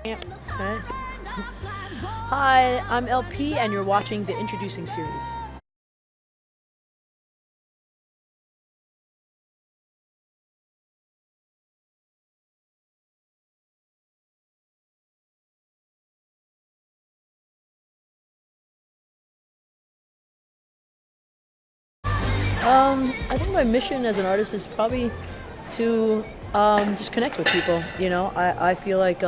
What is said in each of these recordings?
Yeah. Okay. Hi, I'm LP, and you're watching the Introducing series. I think my mission as an artist is probably to just connect with people. I feel like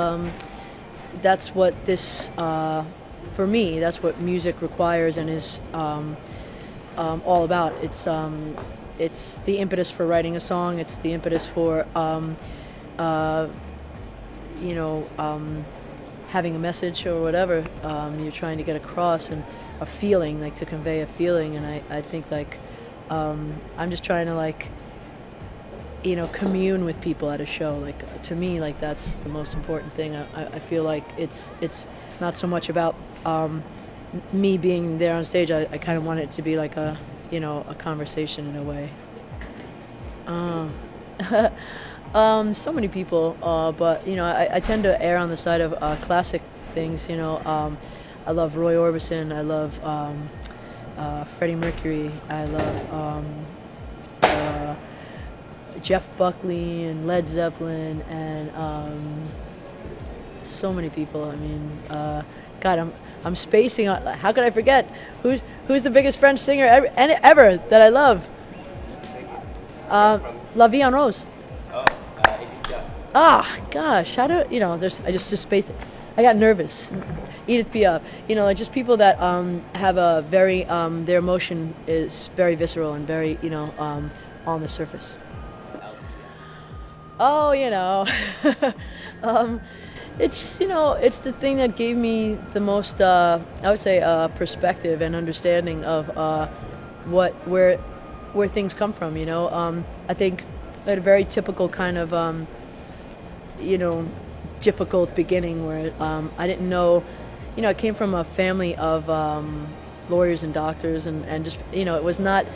that's what for me, that's what music requires and is all about. It's the impetus for writing a song. It's the impetus for uh, you know, having a message or whatever you're trying to get across, and a feeling, like to convey a feeling. And I think like I'm just trying to like commune with people at a show. Like to me, like that's the most important thing. I feel like it's not so much about me being there on stage. I kind of want it to be like a conversation in a way. So many people, but I tend to err on the side of classic things. I love Roy Orbison. I love Freddie Mercury. I love Jeff Buckley and Led Zeppelin, and so many people. I mean, God, I'm spacing on. How could I forget? Who's the biggest French singer ever that I love? La Vie en Rose. Ah, gosh, how do I just spaced it. I got nervous. Edith Piaf. Like just people that have a very their emotion is very visceral and very on the surface. Oh, it's the thing that gave me the most I would say perspective and understanding of where things come from. I think I had a very typical kind of difficult beginning where I didn't know. I came from a family of lawyers and doctors, and just it was not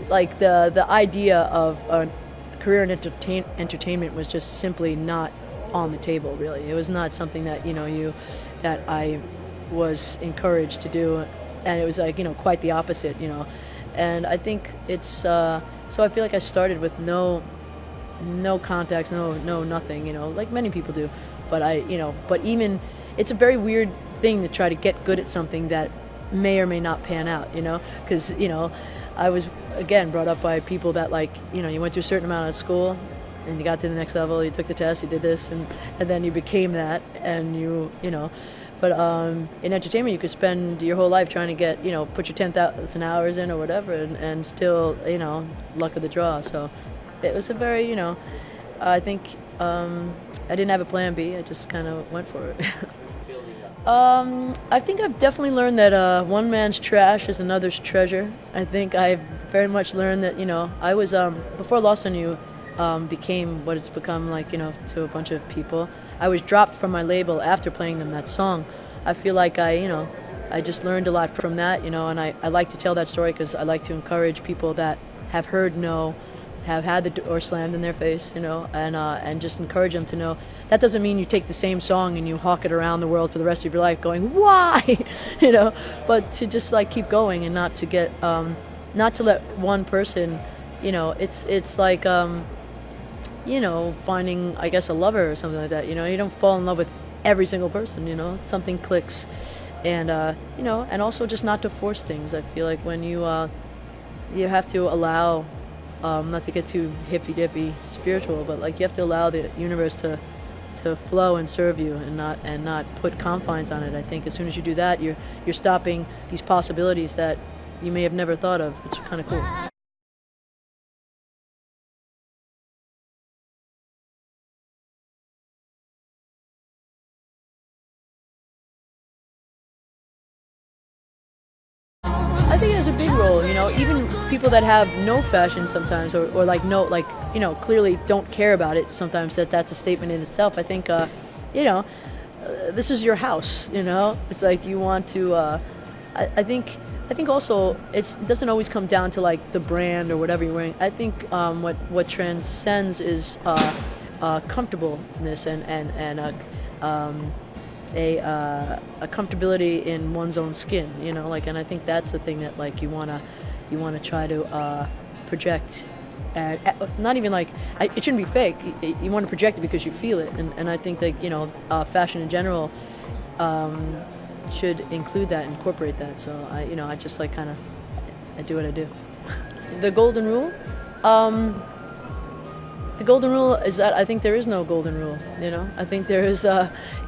like the idea of a career in entertainment was just simply not on the table. Really, it was not something that that I was encouraged to do, and it was like quite the opposite. And I think it's so I feel like I started with no contacts, no nothing, like many people do. But but even it's a very weird thing to try to get good at something that may or may not pan out, because I was again brought up by people that like you went through a certain amount of school and you got to the next level, you took the test, you did this, and then you became that, and but in entertainment you could spend your whole life trying to get put your 10,000 hours in or whatever, and still luck of the draw. So it was a very I think I didn't have a plan B. I just kind of went for it. I think I've definitely learned that one man's trash is another's treasure. I think I've very much learned that I was before Lost on You became what it's become, like to a bunch of people. I was dropped from my label after playing them that song. I feel like I just learned a lot from that, and I like to tell that story because I like to encourage people that have heard no, have had the door slammed in their face, and just encourage them to know that doesn't mean you take the same song and you hawk it around the world for the rest of your life going, why? But to just like keep going and not to get, not to let one person, it's like, finding, I guess, a lover or something like that. You don't fall in love with every single person, something clicks. And, and also just not to force things. I feel like when you have to allow, not to get too hippy-dippy spiritual, but like you have to allow the universe to flow and serve you, and not put confines on it. I think as soon as you do that, you're stopping these possibilities that you may have never thought of. It's kind of cool. I think it has a big role, even people that have no fashion sometimes, or like no, like, clearly don't care about it sometimes, that's a statement in itself. I think, this is your house, it's like you want to, I think also it doesn't always come down to like the brand or whatever you're wearing. I think what transcends is comfortableness and a comfortability in one's own skin, you know, like, and I think that's the thing that like you wanna try to project. And not even like it shouldn't be fake. You want to project it because you feel it, and I think that, you know, fashion in general should include that, incorporate that. So I just like kind of I do what I do. The golden rule. The golden rule is that I think there is no golden rule. You know, I think there is.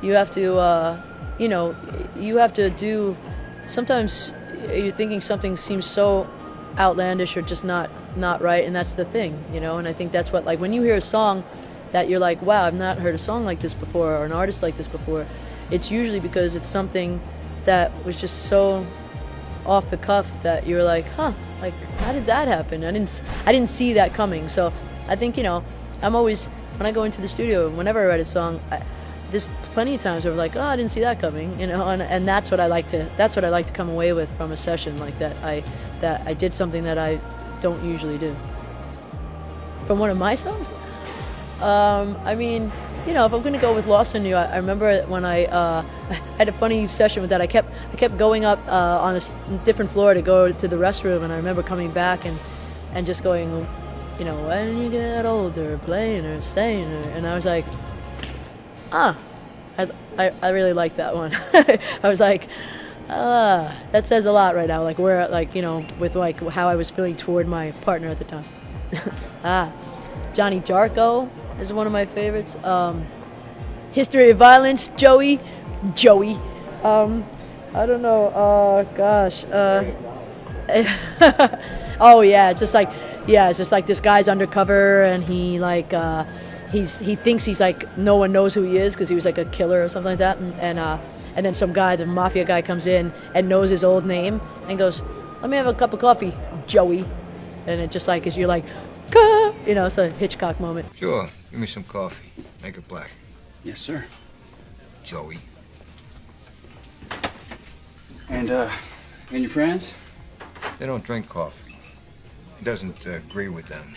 You have to, you have to do. Sometimes you're thinking something seems so outlandish or just not right, and that's the thing, you know. And I think that's what, like, when you hear a song that you're like, wow, I've not heard a song like this before, or an artist like this before, it's usually because it's something that was just so off the cuff that you're like, huh, like, how did that happen? I didn't see that coming. So I think, you know, I'm always, when I go into the studio, whenever I write a song, there's plenty of times where I'm like, oh, I didn't see that coming, you know, and that's what I like to come away with from a session, like that I did something that I don't usually do. From one of my songs? I mean, you know, if I'm gonna go with Lost in You, I remember when I had a funny session with that. I kept going up on a different floor to go to the restroom, and I remember coming back and just going, you know, when you get older, playing or saying, and I was like, I really like that one. I was like, that says a lot right now, like where, like, you know, with like how I was feeling toward my partner at the time. Johnny Darko is one of my favorites. History of Violence, Joey. I don't know, gosh. Oh yeah, it's just like this guy's undercover, and he like, he thinks he's like, no one knows who he is because he was like a killer or something like that, and then some guy, the mafia guy, comes in and knows his old name and goes, let me have a cup of coffee, Joey. And it just like, as you're like, Gah! You know, it's a Hitchcock moment. Sure, give me some coffee. Make it black. Yes, sir. Joey. And your friends? They don't drink coffee. It doesn't agree with them.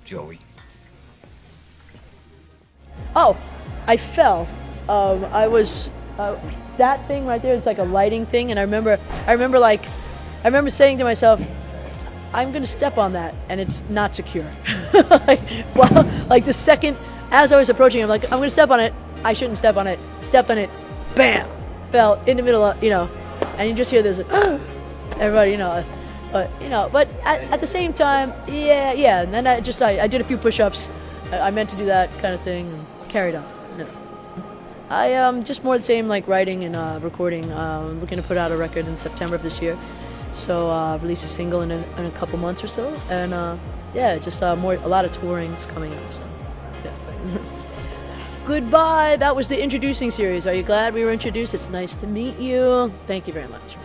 Joey. Oh, I fell. I was that thing right there. It's like a lighting thing, and I remember saying to myself, I'm gonna step on that, and it's not secure. Like the second as I was approaching, I'm like, I'm gonna step on it. I shouldn't step on it. Stepped on it. Bam! Fell in the middle of, you know, and you just hear this, everybody, you know. But at the same time, yeah. And then I did a few push-ups. I meant to do that kind of thing and carried on. No. I just more the same, like writing and recording. Looking to put out a record in September of this year. So release a single in a couple months or so. And yeah, just a lot of touring is coming up. So yeah. Goodbye. That was the introducing series. Are you glad we were introduced? It's nice to meet you. Thank you very much.